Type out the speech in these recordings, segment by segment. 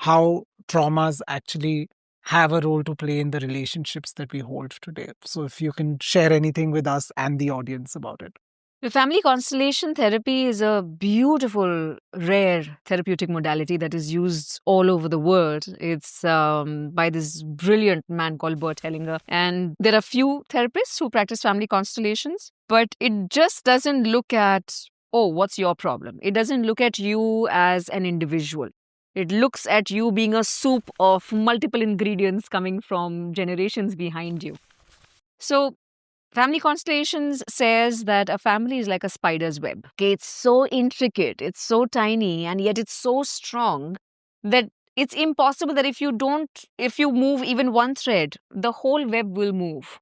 how traumas actually have a role to play in the relationships that we hold today. So, if you can share anything with us and the audience about it. The family constellation therapy is a beautiful, rare therapeutic modality that is used all over the world. It's by this brilliant man called Bert Hellinger. And there are few therapists who practice family constellations, but it just doesn't look at, oh, what's your problem? It doesn't look at you as an individual. It looks at you being a soup of multiple ingredients coming from generations behind you. So, family constellations says that a family is like a spider's web. Okay, it's so intricate, it's so tiny, and yet it's so strong that it's impossible that if you move even one thread, the whole web will move.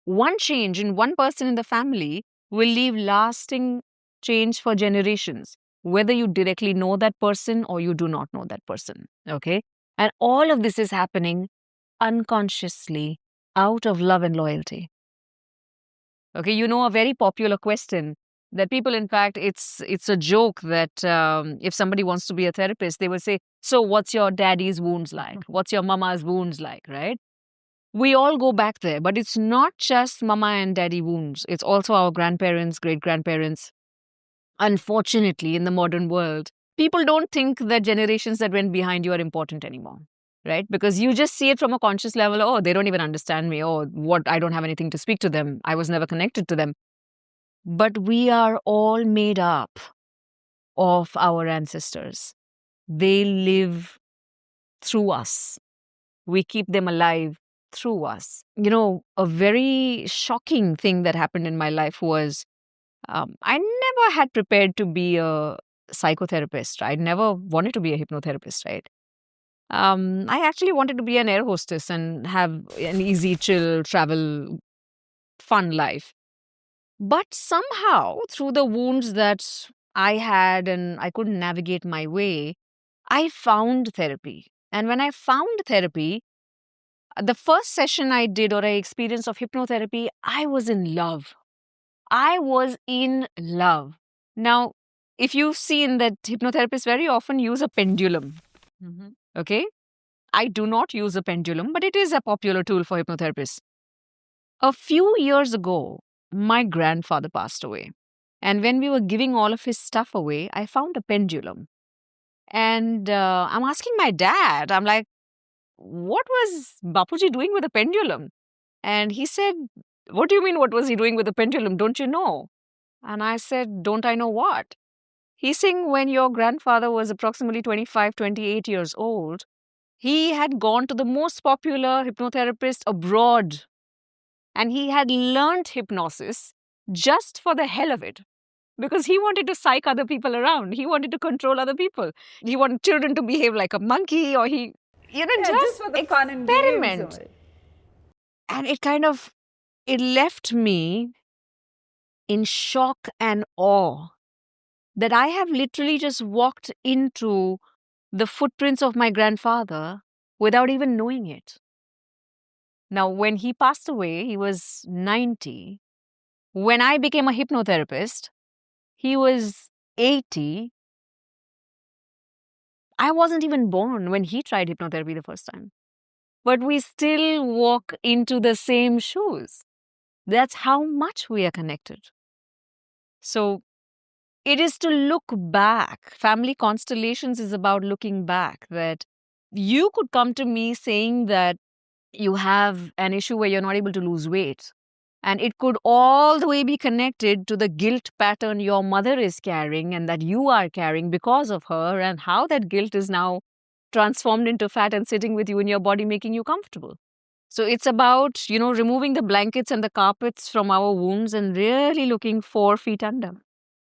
One change in one person in the family will leave lasting change for generations, whether you directly know that person or you do not know that person. Okay, and all of this is happening unconsciously out of love and loyalty. Okay, a very popular question that people, in fact, it's a joke that if somebody wants to be a therapist, they will say, "So, what's your daddy's wounds like? What's your mama's wounds like?" Right? We all go back there, but it's not just mama and daddy wounds. It's also our grandparents, great grandparents. Unfortunately, in the modern world, people don't think that generations that went behind you are important anymore. Right? Because you just see it from a conscious level. Oh, they don't even understand me. Oh, what? I don't have anything to speak to them. I was never connected to them. But we are all made up of our ancestors. They live through us. We keep them alive through us. A very shocking thing that happened in my life was I never had prepared to be a psychotherapist. I never wanted to be a hypnotherapist, right? I actually wanted to be an air hostess and have an easy, chill, travel, fun life. But somehow, through the wounds that I had and I couldn't navigate my way, I found therapy. And when I found therapy, the first session I did or I experienced of hypnotherapy, I was in love. I was in love. Now, if you've seen that hypnotherapists very often use a pendulum, okay? I do not use a pendulum, but it is a popular tool for hypnotherapists. A few years ago, my grandfather passed away. And when we were giving all of his stuff away, I found a pendulum. And I'm asking my dad, I'm like, what was Bapuji doing with a pendulum? And he said, what do you mean, what was he doing with the pendulum? Don't you know? And I said, don't I know what? He's saying when your grandfather was approximately 25, 28 years old, he had gone to the most popular hypnotherapist abroad and he had learned hypnosis just for the hell of it because he wanted to psych other people around. He wanted to control other people. He wanted children to behave like a monkey or Yeah, just for the fun and games. experiment. And it left me in shock and awe that I have literally just walked into the footprints of my grandfather without even knowing it. Now, when he passed away, he was 90. When I became a hypnotherapist, he was 80. I wasn't even born when he tried hypnotherapy the first time. But we still walk into the same shoes. That's how much we are connected. So it is to look back. Family constellations is about looking back, that you could come to me saying that you have an issue where you're not able to lose weight. And it could all the way be connected to the guilt pattern your mother is carrying and that you are carrying because of her, and how that guilt is now transformed into fat and sitting with you in your body, making you comfortable. So it's about, removing the blankets and the carpets from our wounds and really looking 4 feet under.